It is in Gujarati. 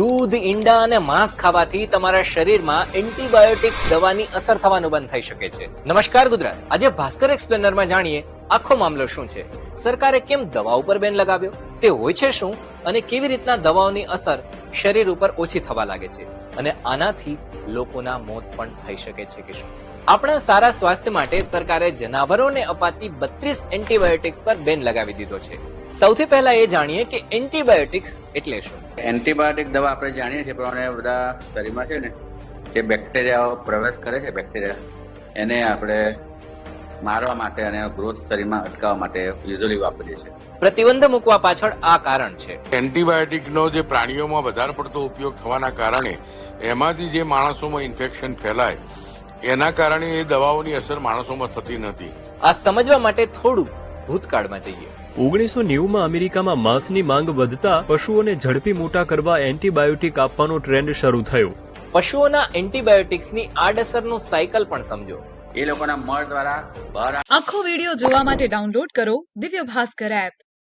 દૂધ, ઈંડા અને માંસ ખાવાથી તમારા શરીરમાં એન્ટીબાયોટિક્સ દવાની અસર થવાનું બંધ થઈ શકે છે. નમસ્કાર ગુજરાત. આજે ભાસ્કર એક્સપ્લેનરમાં જાણીએ આખો મામલો શું છે, સરકારે કેમ દવા ઉપર બેન લગાવ્યો, તે હોય છે શું અને કેવી રીતના દવાઓની અસર શરીર ઉપર ઓછી થવા લાગે છે અને આનાથી લોકોના મોત પણ થઈ શકે છે કે શું. આપણા સારા સ્વાસ્થ્ય માટે સરકારે જનાવરોને અપાતી 32 એન્ટીબાયોટિક્સ પર બેન લગાવી દીધો છે. સૌથી પહેલા એ જાણીએ કે એન્ટીબાયોટિક્સ એટલે શું. એન્ટીબાયોટિક દવા આપણે જાણીએ છીએ પ્રમાણે બધા શરીરમાં છે ને જે બેક્ટેરિયાઓ પ્રવેશ કરે છે, બેક્ટેરિયા એને આપણે મારવા માટે અને ગ્રોથ શરીરમાં અટકાવવા માટે યુઝ્યુઅલી વાપરીએ છીએ. પ્રતિબંધ મૂકવા પાછળ આ કારણ છે. એન્ટીબાયોટિકનો જે પ્રાણીઓમાં વધારે પડતો ઉપયોગ થવાના કારણે એમાંથી જે માણસોમાં ઇન્ફેક્શન ફેલાય એના કારણે એ દવાઓની અસર માણસોમાં થતી નથી. આ સમજવા માટે થોડું ભૂતકાળમાં જઈએ. 1990માં અમેરિકામાં માંસની માંગ વધતા પશુઓને ઝડપી મોટા કરવા એન્ટીબાયોટિક આપવાનો ટ્રેન્ડ શરૂ થયો. પશુઓના એન્ટીબાયોટિક્સની આડઅસરનું સાયકલ પણ સમજો. એ લોકોના મળ દ્વારા બહાર આખો વિડિયો જોવા માટે ડાઉનલોડ કરો દિવ્ય ભાસ્કર એપ.